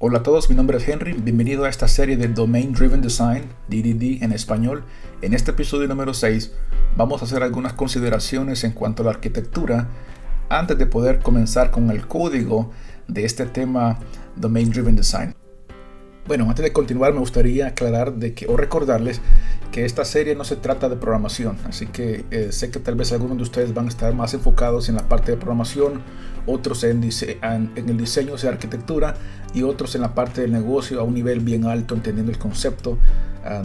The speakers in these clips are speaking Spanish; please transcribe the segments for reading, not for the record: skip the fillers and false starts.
Hola a todos, mi nombre es Henry, bienvenido a esta serie de Domain Driven Design, DDD en español. En este episodio número 6 vamos a hacer algunas consideraciones en cuanto a la arquitectura antes de poder comenzar con el código de este tema Domain Driven Design. Bueno, antes de continuar me gustaría aclarar o recordarles que esta serie no se trata de programación, así que sé que tal vez algunos de ustedes van a estar más enfocados en la parte de programación, otros en el diseño de arquitectura y otros en la parte del negocio a un nivel bien alto, entendiendo el concepto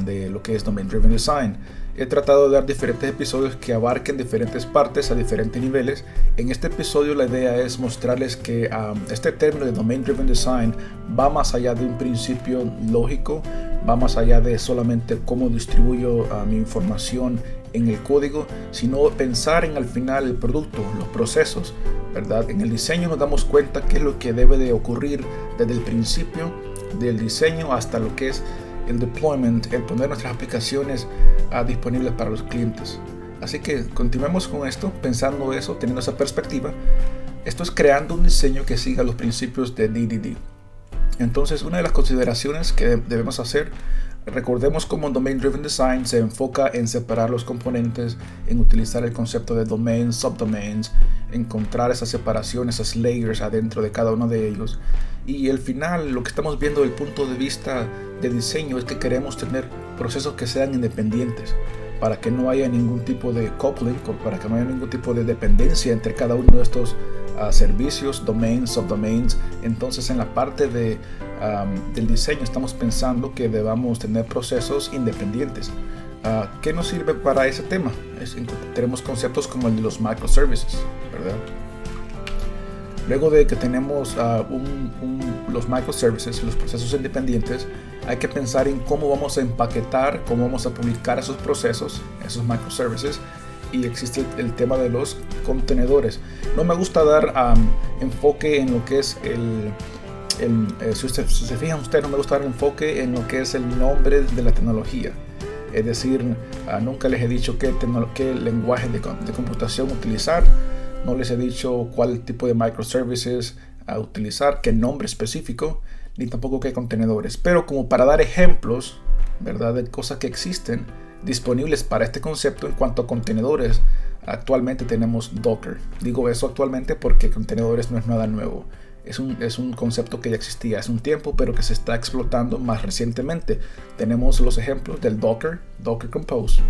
de lo que es Domain Driven Design. He tratado de dar diferentes episodios que abarquen diferentes partes a diferentes niveles. En este episodio la idea es mostrarles que este término de Domain Driven Design va más allá de un principio lógico, va más allá de solamente cómo distribuyo mi información en el código, sino pensar en al final el producto, los procesos, ¿verdad? En el diseño nos damos cuenta qué es lo que debe de ocurrir desde el principio del diseño hasta lo que es el deployment, el poner nuestras aplicaciones disponibles para los clientes. Así que continuemos con esto, pensando eso, teniendo esa perspectiva. Esto es creando un diseño que siga los principios de DDD. Entonces, una de las consideraciones que debemos hacer, recordemos cómo Domain Driven Design se enfoca en separar los componentes, en utilizar el concepto de domains, subdomains, encontrar esas separaciones, esas layers adentro de cada uno de ellos. Y al final, lo que estamos viendo desde el punto de vista de diseño es que queremos tener procesos que sean independientes, para que no haya ningún tipo de coupling, para que no haya ningún tipo de dependencia entre cada uno de estos servicios, domains, subdomains. Entonces, en la parte del diseño estamos pensando que debamos tener procesos independientes. ¿Qué nos sirve para ese tema? Tenemos conceptos como el de los microservices, ¿verdad? Luego de que tenemos los microservices, los procesos independientes, hay que pensar en cómo vamos a empaquetar, cómo vamos a publicar esos procesos, esos microservices. Y existe el tema de los contenedores. No me gusta dar enfoque en lo que es si se fijan ustedes, no me gusta dar enfoque en lo que es el nombre de la tecnología. Es decir, nunca les he dicho qué lenguaje de computación utilizar. No les he dicho cuál tipo de microservices a utilizar, qué nombre específico, ni tampoco qué contenedores. Pero como para dar ejemplos, ¿verdad?, de cosas que existen disponibles para este concepto en cuanto a contenedores, actualmente tenemos Docker. Digo eso actualmente porque contenedores no es nada nuevo. Es un concepto que ya existía hace un tiempo, pero que se está explotando más recientemente. Tenemos los ejemplos del Docker Compose.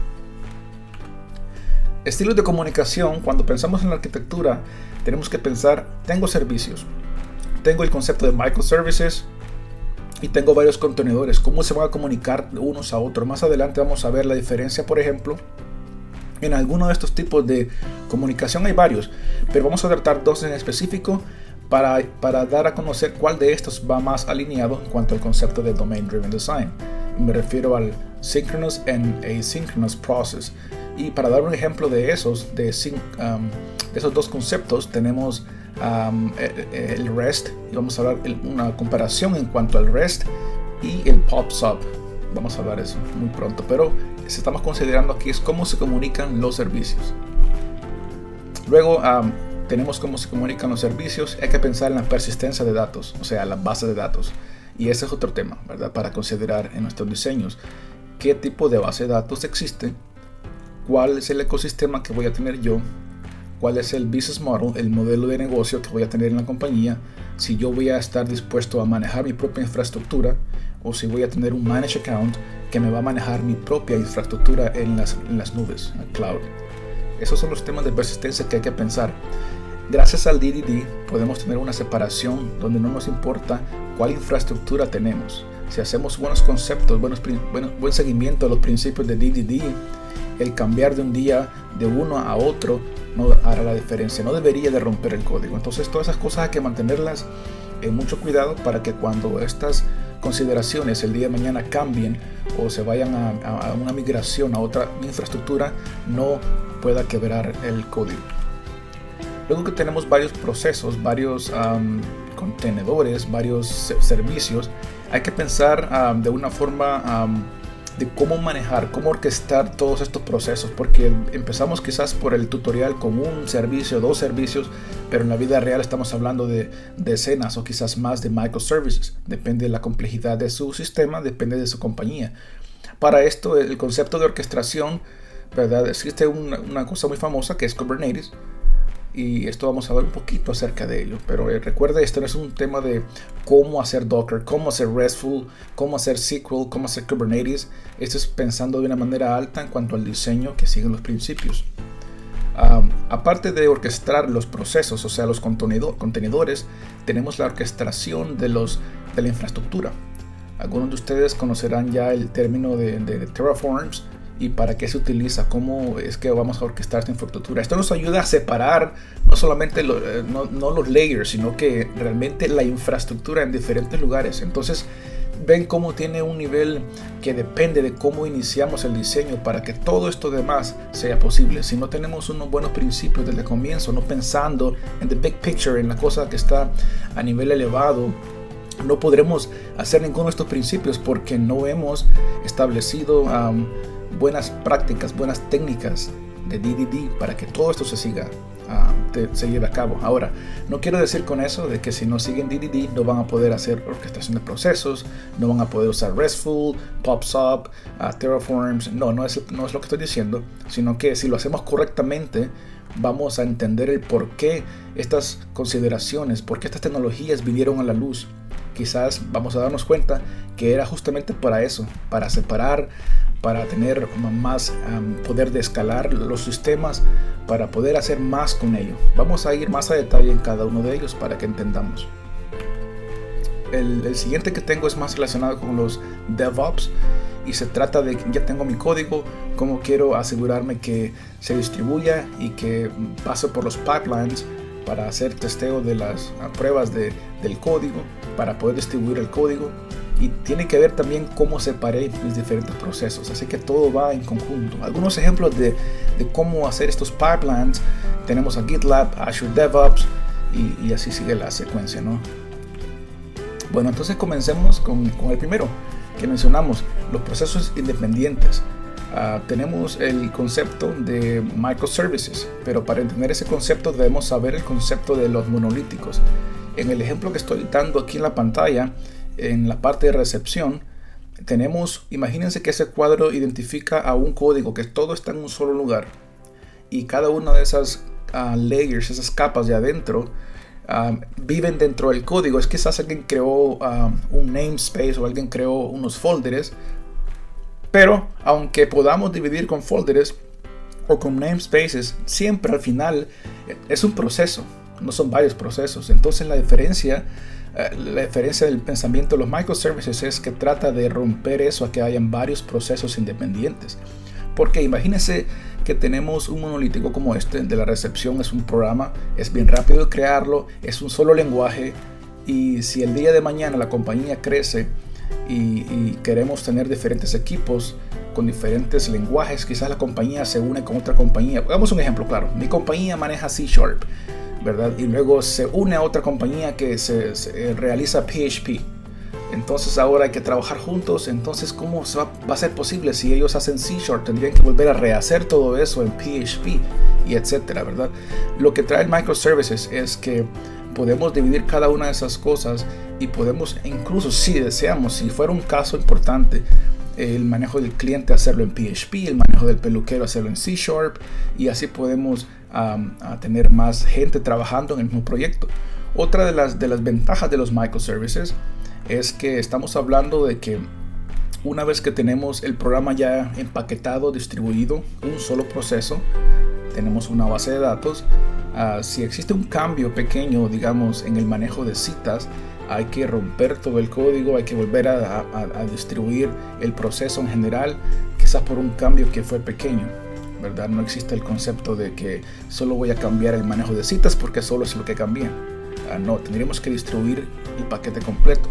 Estilos de comunicación. Cuando pensamos en la arquitectura, tenemos que pensar, tengo servicios, tengo el concepto de microservices y tengo varios contenedores. ¿Cómo se van a comunicar unos a otros? Más adelante vamos a ver la diferencia, por ejemplo. En alguno de estos tipos de comunicación hay varios, pero vamos a tratar dos en específico para dar a conocer cuál de estos va más alineado en cuanto al concepto de Domain Driven Design. Me refiero al Synchronous and Asynchronous Process. Y para dar un ejemplo de esos dos conceptos, tenemos el REST, y vamos a hablar una comparación en cuanto al REST y el POP/SOAP. Vamos a hablar eso muy pronto, pero estamos considerando aquí es cómo se comunican los servicios. Luego tenemos cómo se comunican los servicios. Hay que pensar en la persistencia de datos, o sea, la base de datos, y ese es otro tema, ¿verdad?, para considerar en nuestros diseños. ¿Qué tipo de base de datos existe? ¿Cuál es el ecosistema que voy a tener yo? ¿Cuál es el business model, el modelo de negocio que voy a tener en la compañía? Si yo voy a estar dispuesto a manejar mi propia infraestructura, o si voy a tener un managed account que me va a manejar mi propia infraestructura en las nubes, en el cloud. Esos son los temas de persistencia que hay que pensar. Gracias al DDD podemos tener una separación donde no nos importa cuál infraestructura tenemos. Si hacemos buenos conceptos, buen seguimiento a los principios de DDD, el cambiar de un día de uno a otro no hará la diferencia, no debería de romper el código. Entonces todas esas cosas hay que mantenerlas en mucho cuidado para que cuando estas consideraciones el día de mañana cambien o se vayan a una migración a otra infraestructura, no pueda quebrar el código. Luego que tenemos varios procesos, varios contenedores, varios servicios, hay que pensar de una forma de cómo manejar, cómo orquestar todos estos procesos, porque empezamos quizás por el tutorial con un servicio, 2 servicios, pero en la vida real estamos hablando de decenas o quizás más de microservices. Depende de la complejidad de su sistema, depende de su compañía. Para esto, el concepto de orquestación, ¿verdad? Existe una cosa muy famosa que es Kubernetes, y esto vamos a ver un poquito acerca de ello, pero recuerda, esto no es un tema de cómo hacer Docker, cómo hacer RESTful, cómo hacer SQL, cómo hacer Kubernetes. Esto es pensando de una manera alta en cuanto al diseño que siguen los principios. Aparte de orquestar los procesos, o sea, los contenedores, tenemos la orquestación de la infraestructura. Algunos de ustedes conocerán ya el término de terraforms y para qué se utiliza, cómo es que vamos a orquestar esta infraestructura. Esto nos ayuda a separar no solamente no los layers, sino que realmente la infraestructura en diferentes lugares. Entonces ven cómo tiene un nivel que depende de cómo iniciamos el diseño para que todo esto demás sea posible. Si no tenemos unos buenos principios desde el comienzo, no pensando en the big picture, en la cosa que está a nivel elevado, no podremos hacer ninguno de estos principios porque no hemos establecido buenas prácticas, buenas técnicas de DDD para que todo esto se lleve a cabo. Ahora, no quiero decir con eso de que si no siguen DDD no van a poder hacer orquestación de procesos, no van a poder usar RESTful, PubSub, Terraforms. No es lo que estoy diciendo, sino que si lo hacemos correctamente vamos a entender el por qué estas consideraciones, por qué estas tecnologías vinieron a la luz. Quizás vamos a darnos cuenta que era justamente para eso, para separar, para tener más poder de escalar los sistemas, para poder hacer más con ello. Vamos a ir más a detalle en cada uno de ellos para que entendamos. El siguiente que tengo es más relacionado con los DevOps y se trata de que ya tengo mi código, cómo quiero asegurarme que se distribuya y que pase por los pipelines para hacer testeo de las pruebas del código, para poder distribuir el código. Y tiene que ver también cómo separé mis diferentes procesos, así que todo va en conjunto. Algunos ejemplos de cómo hacer estos pipelines tenemos a GitLab, Azure DevOps y así sigue la secuencia, ¿no? Bueno, entonces comencemos con el primero que mencionamos, los procesos independientes. Tenemos el concepto de microservices, pero para entender ese concepto debemos saber el concepto de los monolíticos. En el ejemplo que estoy dando aquí en la pantalla, en la parte de recepción, imagínense que ese cuadro identifica a un código, que todo está en un solo lugar, y cada una de esas layers, esas capas de adentro, viven dentro del código. Es que quizás alguien creó un namespace o alguien creó unos folders, pero aunque podamos dividir con folders o con namespaces, siempre al final es un proceso, no son varios procesos. Entonces la diferencia del pensamiento de los microservices es que trata de romper eso, a que hayan varios procesos independientes. Porque imagínense que tenemos un monolítico como este de la recepción, es un programa, es bien rápido de crearlo, es un solo lenguaje, y si el día de mañana la compañía crece y queremos tener diferentes equipos con diferentes lenguajes, quizás la compañía se une con otra compañía. Hagamos un ejemplo claro, mi compañía maneja C#, ¿verdad? Y luego se une a otra compañía que se realiza PHP. Entonces ahora hay que trabajar juntos. Entonces, ¿cómo va a ser posible si ellos hacen C#? Tendrían que volver a rehacer todo eso en PHP y etcétera, ¿verdad? Lo que trae el microservices es que podemos dividir cada una de esas cosas y podemos, incluso si deseamos, si fuera un caso importante, el manejo del cliente hacerlo en PHP, el manejo del peluquero hacerlo en C#, y así podemos tener más gente trabajando en el mismo proyecto. Otra de las ventajas de los microservices es que estamos hablando de que una vez que tenemos el programa ya empaquetado, distribuido, un solo proceso, tenemos una base de datos. Si existe un cambio pequeño, digamos, en el manejo de citas, hay que romper todo el código, hay que volver a distribuir el proceso en general, quizás por un cambio que fue pequeño, ¿verdad? No existe el concepto de que solo voy a cambiar el manejo de citas porque solo es lo que cambié. No, tendríamos que distribuir el paquete completo.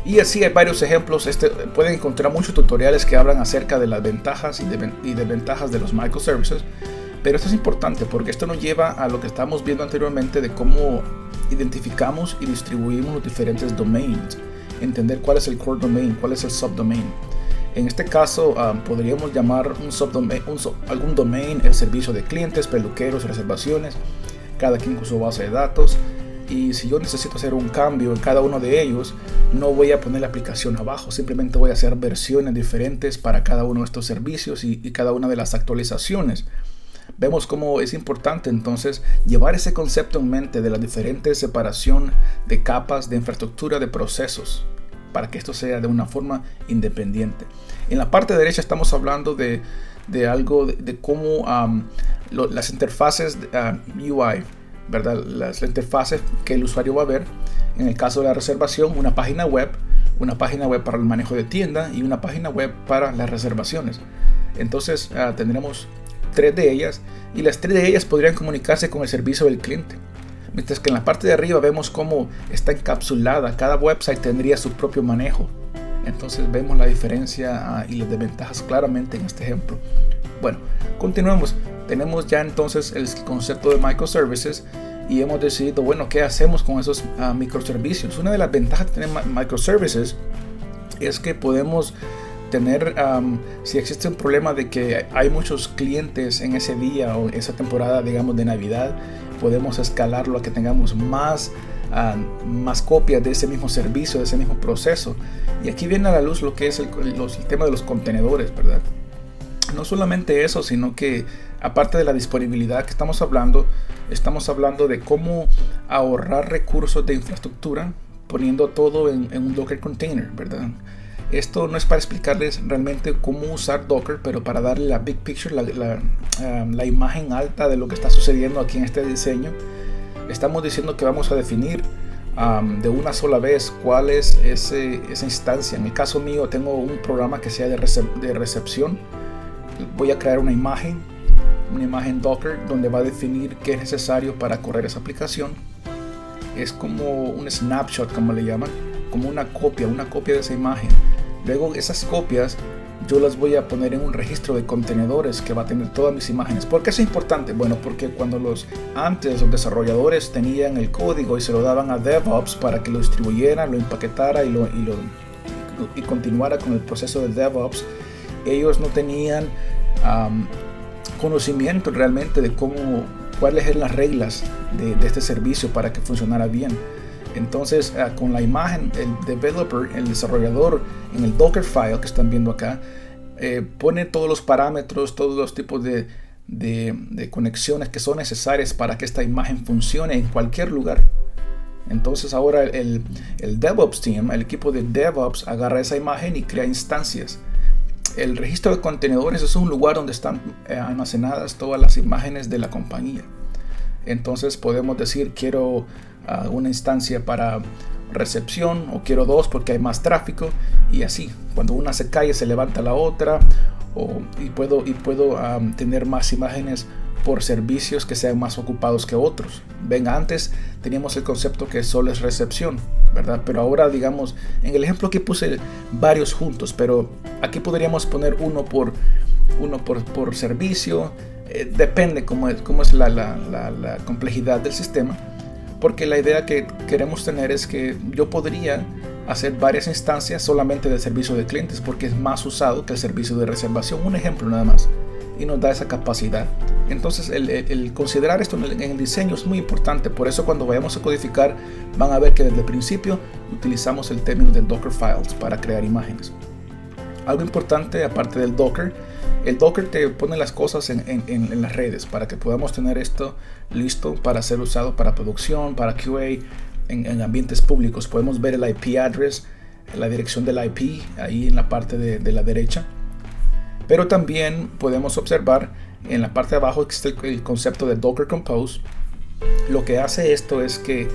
Y así hay varios ejemplos. Pueden encontrar muchos tutoriales que hablan acerca de las ventajas y desventajas de los microservices. Pero esto es importante porque esto nos lleva a lo que estamos viendo anteriormente de cómo identificamos y distribuimos los diferentes domains. Entender cuál es el core domain, cuál es el subdomain. En este caso podríamos llamar algún domain el servicio de clientes, peluqueros, reservaciones, cada quien con su base de datos. Y si yo necesito hacer un cambio en cada uno de ellos, no voy a poner la aplicación abajo, simplemente voy a hacer versiones diferentes para cada uno de estos servicios y cada una de las actualizaciones. Vemos cómo es importante entonces llevar ese concepto en mente de la diferente separación de capas de infraestructura de procesos para que esto sea de una forma independiente. En la parte derecha estamos hablando de algo de cómo las interfaces UI, ¿verdad? Las interfaces que el usuario va a ver. En el caso de la reservación, una página web para el manejo de tienda y una página web para las reservaciones. Entonces tendremos 3 de ellas y las 3 de ellas podrían comunicarse con el servicio del cliente. Mientras que en la parte de arriba vemos cómo está encapsulada. Cada website tendría su propio manejo. Entonces vemos la diferencia y las desventajas claramente en este ejemplo. Bueno, continuemos. Tenemos ya entonces el concepto de microservices y hemos decidido, bueno, ¿qué hacemos con esos microservicios? Una de las ventajas de tener microservices es que podemos tener, si existe un problema de que hay muchos clientes en ese día o esa temporada, digamos, de Navidad, podemos escalarlo a que tengamos más copias de ese mismo servicio, de ese mismo proceso. Y aquí viene a la luz lo que es el tema de los contenedores, ¿verdad? No solamente eso, sino que aparte de la disponibilidad que estamos hablando de cómo ahorrar recursos de infraestructura poniendo todo en un Docker container, ¿verdad? Esto no es para explicarles realmente cómo usar Docker, pero para darle la big picture, la imagen alta de lo que está sucediendo aquí en este diseño. Estamos diciendo que vamos a definir de una sola vez cuál es esa instancia. En el caso mío tengo un programa que sea de recepción. Voy a crear una imagen Docker donde va a definir qué es necesario para correr esa aplicación. Es como un snapshot, como le llaman, como una copia de esa imagen. Luego esas copias yo las voy a poner en un registro de contenedores que va a tener todas mis imágenes. ¿Por qué es importante? Bueno, porque cuando antes los desarrolladores tenían el código y se lo daban a DevOps para que lo distribuyera, lo empaquetara y continuara con el proceso de DevOps, ellos no tenían conocimiento realmente de cuáles eran las reglas de este servicio para que funcionara bien. Entonces con la imagen, el desarrollador en el Docker file que están viendo acá pone todos los parámetros, todos los tipos de conexiones que son necesarias para que esta imagen funcione en cualquier lugar. Entonces ahora el DevOps team, el equipo de DevOps, agarra esa imagen y crea instancias. El registro de contenedores es un lugar donde están almacenadas todas las imágenes de la compañía. Entonces podemos decir, quiero una instancia para recepción o quiero 2 porque hay más tráfico, y así cuando una se cae se levanta la otra, y puedo tener más imágenes por servicios que sean más ocupados que otros. Ven, antes teníamos el concepto que solo es recepción, ¿verdad? Pero ahora, digamos, en el ejemplo que puse varios juntos, pero aquí podríamos poner uno por servicio. Depende cómo es la complejidad del sistema, porque la idea que queremos tener es que yo podría hacer varias instancias solamente del servicio de clientes porque es más usado que el servicio de reservación. Un ejemplo nada más, y nos da esa capacidad. Entonces el considerar esto en el diseño es muy importante. Por eso cuando vayamos a codificar van a ver que desde el principio utilizamos el término de Docker Files para crear imágenes. Algo importante aparte del Docker, el Docker te pone las cosas en las redes para que podamos tener esto listo para ser usado para producción, para QA, en ambientes públicos. Podemos ver el IP address, la dirección del IP ahí en la parte de la derecha. Pero también podemos observar en la parte de abajo existe el concepto de Docker Compose. Lo que hace esto es que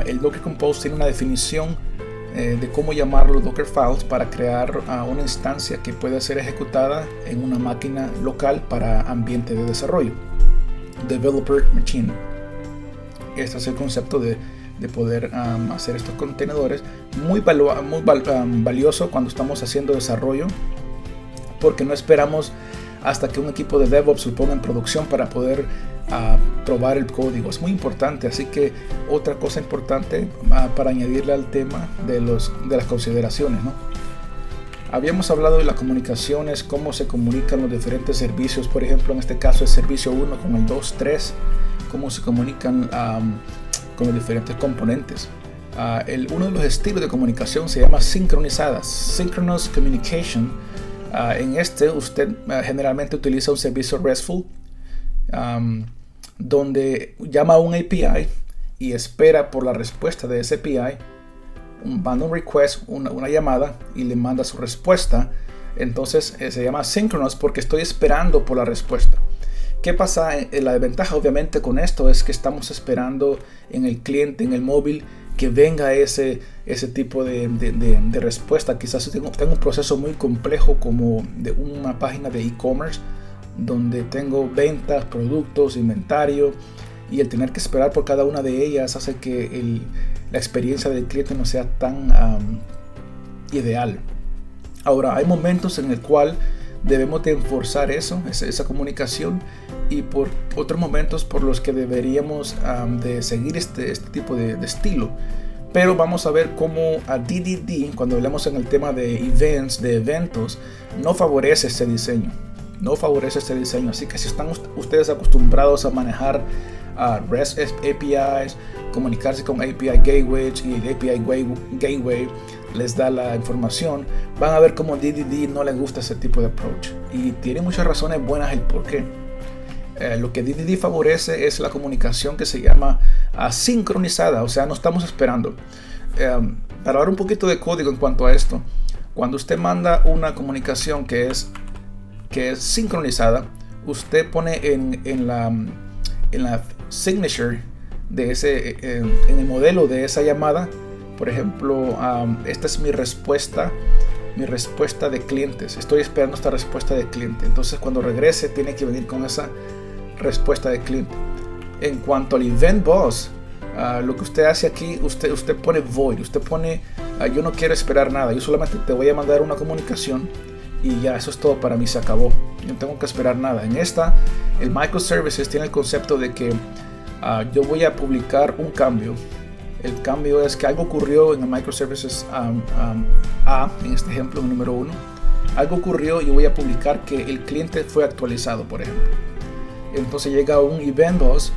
el Docker Compose tiene una definición de cómo llamar los Docker Files para crear una instancia que puede ser ejecutada en una máquina local para ambiente de desarrollo, Developer Machine. Este es el concepto de poder hacer estos contenedores, muy valioso cuando estamos haciendo desarrollo, porque no esperamos hasta que un equipo de DevOps lo ponga en producción para poder probar el código. Es muy importante. Así que otra cosa importante para añadirle al tema de las consideraciones, ¿no? Habíamos hablado de las comunicaciones, cómo se comunican los diferentes servicios, por ejemplo en este caso el servicio 1 con el 2, 3, cómo se comunican con los diferentes componentes. Uno de los estilos de comunicación se llama sincronizada, Synchronous Communication. En usted generalmente utiliza un servicio RESTful, donde llama a un API y espera por la respuesta de ese API, manda un request, una llamada, y le manda su respuesta. Entonces se llama synchronous porque estoy esperando por la respuesta. ¿Qué pasa? La desventaja obviamente con esto es que estamos esperando en el cliente, en el móvil, que venga ese tipo de respuesta. Quizás tengo un proceso muy complejo como de una página de e-commerce donde tengo ventas, productos, inventario, y el tener que esperar por cada una de ellas hace que la experiencia del cliente no sea tan ideal. Ahora, hay momentos en el cual debemos de enforzar esa comunicación, y por otros momentos por los que deberíamos de seguir este tipo de estilo. Pero vamos a ver cómo a DDD, cuando hablamos en el tema de eventos, no favorece este diseño. Así que si están ustedes acostumbrados a manejar REST APIs, comunicarse con API Gateways, y el API Gateway les da la información, van a ver cómo DDD no les gusta ese tipo de approach, y tiene muchas razones buenas el por qué. Lo que DDD favorece es la comunicación que se llama asincronizada, o sea, no estamos esperando. Para dar un poquito de código en cuanto a esto, cuando usted manda una comunicación que es sincronizada, usted pone en la signature de en el modelo de esa llamada, por ejemplo, esta es mi respuesta de clientes. Estoy esperando esta respuesta de cliente. Entonces, cuando regrese, tiene que venir con esa respuesta de cliente. En cuanto al event boss, lo que usted hace aquí, usted pone void. Usted pone, yo no quiero esperar nada. Yo solamente te voy a mandar una comunicación y ya, eso es todo para mí, se acabó. Yo no tengo que esperar nada. En el microservices tiene el concepto de que yo voy a publicar un cambio. El cambio es que algo ocurrió en el microservices en este ejemplo, el número 1. Algo ocurrió y voy a publicar que el cliente fue actualizado, por ejemplo. Entonces llega un event boss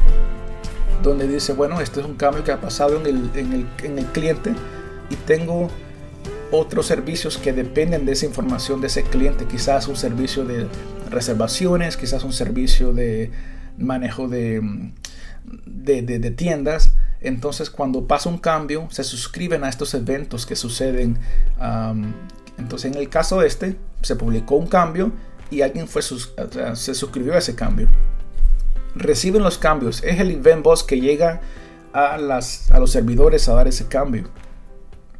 donde dice, bueno, este es un cambio que ha pasado en el cliente, y tengo otros servicios que dependen de esa información de ese cliente. Quizás un servicio de reservaciones, quizás un servicio de manejo de tiendas. Entonces, cuando pasa un cambio, se suscriben a estos eventos que suceden. Entonces, en el caso se publicó un cambio y alguien se suscribió a ese cambio. Reciben los cambios. Es el event boss que llega a los servidores a dar ese cambio.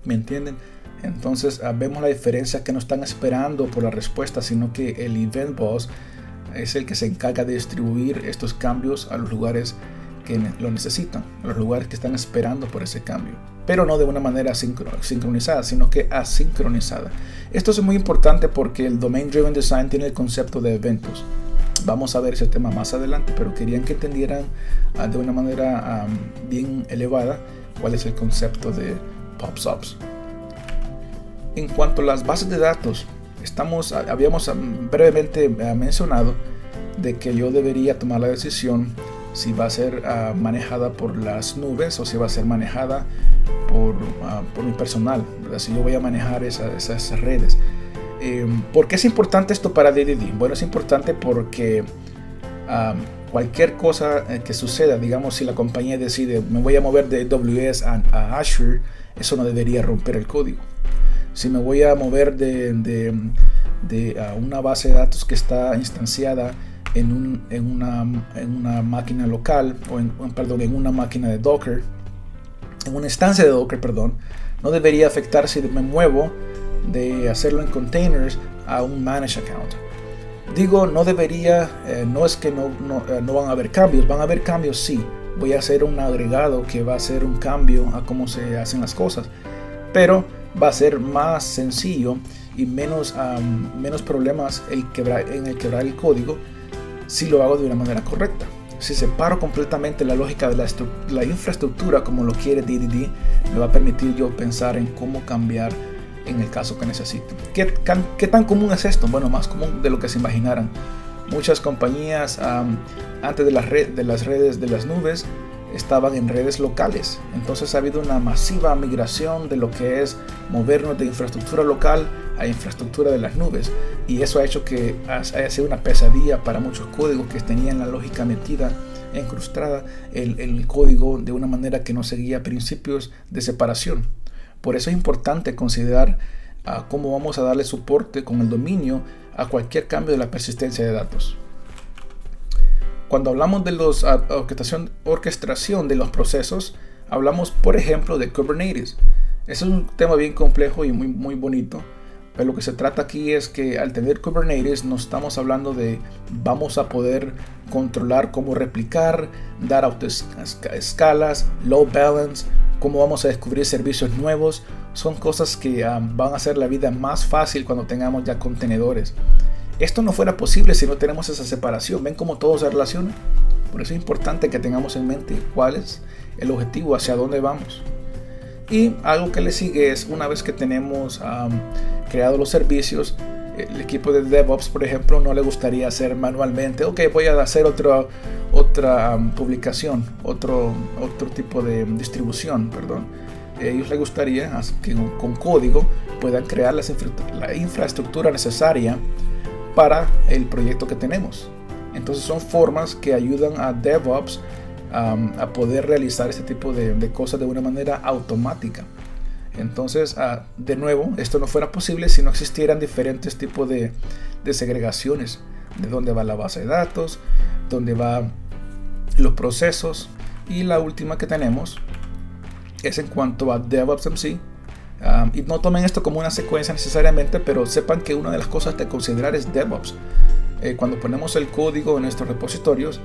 ¿Me entienden? Entonces, vemos la diferencia, que no están esperando por la respuesta, sino que el event boss es el que se encarga de distribuir estos cambios a los lugares que lo necesitan, a los lugares que están esperando por ese cambio, pero no de una manera sincronizada, sino que asincronizada. Esto es muy importante porque el Domain Driven Design tiene el concepto de eventos. Vamos a ver ese tema más adelante, pero querían que entendieran de una manera bien elevada cuál es el concepto de POP-SOPs. En cuanto a las bases de datos, habíamos brevemente mencionado de que yo debería tomar la decisión si va a ser manejada por las nubes o si va a ser manejada por mi personal, ¿verdad? Si yo voy a manejar esas redes. ¿Por qué es importante esto para DDD? Bueno, es importante porque cualquier cosa que suceda, digamos, si la compañía decide me voy a mover de AWS a Azure, eso no debería romper el código. Si me voy a mover de una base de datos que está instanciada en una máquina local, en una máquina de Docker, en una instancia de Docker, no debería afectar si me muevo de hacerlo en containers a un managed account. Digo, no debería, no es que no van a haber cambios, van a haber cambios, sí. Voy a hacer un agregado que va a hacer un cambio a cómo se hacen las cosas, pero va a ser más sencillo y menos problemas en el quebrar el código si lo hago de una manera correcta. Si separo completamente la lógica de la infraestructura como lo quiere DDD, me va a permitir yo pensar en cómo cambiar en el caso que necesiten. ¿Qué tan común es esto? Bueno, más común de lo que se imaginaran. Muchas compañías antes de las redes de las nubes estaban en redes locales. Entonces ha habido una masiva migración de lo que es movernos de infraestructura local a infraestructura de las nubes. Y eso ha hecho que haya sido una pesadilla para muchos códigos que tenían la lógica metida, incrustada en el código de una manera que no seguía principios de separación. Por eso es importante considerar cómo vamos a darle soporte con el dominio a cualquier cambio de la persistencia de datos. Cuando hablamos de orquestación de los procesos, hablamos, por ejemplo, de Kubernetes. Ese es un tema bien complejo y muy bonito, pero lo que se trata aquí es que al tener Kubernetes no estamos hablando de vamos a poder controlar cómo replicar, dar autoescalas, load balance, cómo vamos a descubrir servicios nuevos. Son cosas que van a hacer la vida más fácil cuando tengamos ya contenedores. Esto no fuera posible si no tenemos esa separación. ¿Ven cómo todo se relaciona? Por eso es importante que tengamos en mente cuál es el objetivo, hacia dónde vamos. Y algo que le sigue es, una vez que tenemos creado los servicios, el equipo de DevOps, por ejemplo, no le gustaría hacer manualmente, ok, voy a hacer otra publicación, otro tipo de distribución, perdón. A ellos les gustaría que con código puedan crear la infraestructura necesaria para el proyecto que tenemos. Entonces son formas que ayudan a DevOps a poder realizar este tipo de cosas de una manera automática. Entonces, de nuevo, esto no fuera posible si no existieran diferentes tipos de segregaciones, de dónde va la base de datos, dónde van los procesos, y la última que tenemos es en cuanto a DevOps en sí. Y no tomen esto como una secuencia necesariamente, pero sepan que una de las cosas de considerar es DevOps. Cuando ponemos el código en nuestros repositorios,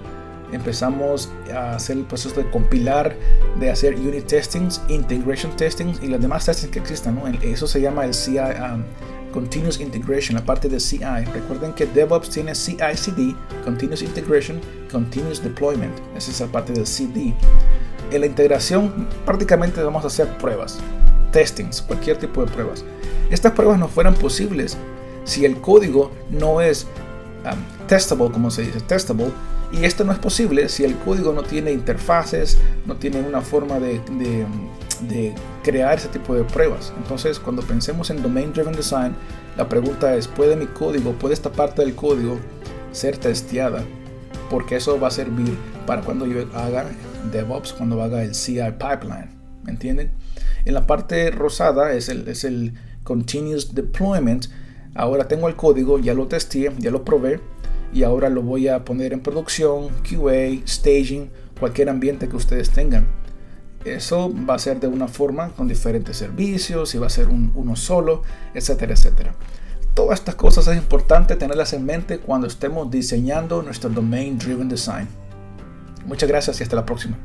empezamos a hacer el proceso de compilar, de hacer unit testings, integration testings y los demás testings que existan, ¿no? Eso se llama el CI, Continuous Integration, la parte de CI. Recuerden que DevOps tiene CI/CD, Continuous Integration, Continuous Deployment. Esa es la parte del CD. En la integración prácticamente vamos a hacer pruebas, testings, cualquier tipo de pruebas. Estas pruebas no fueran posibles si el código no es testable, como se dice, testable. Y esto no es posible si el código no tiene interfaces, no tiene una forma de crear ese tipo de pruebas. Entonces, cuando pensemos en Domain Driven Design, la pregunta es, ¿puede esta parte del código ser testeada? Porque eso va a servir para cuando yo haga DevOps, cuando haga el CI pipeline. ¿Me entienden? En la parte rosada es el Continuous Deployment. Ahora tengo el código, ya lo testé, ya lo probé, y ahora lo voy a poner en producción, QA, staging, cualquier ambiente que ustedes tengan. Eso va a ser de una forma con diferentes servicios, y va a ser uno solo, etcétera, etcétera. Todas estas cosas es importante tenerlas en mente cuando estemos diseñando nuestro Domain Driven Design. Muchas gracias y hasta la próxima.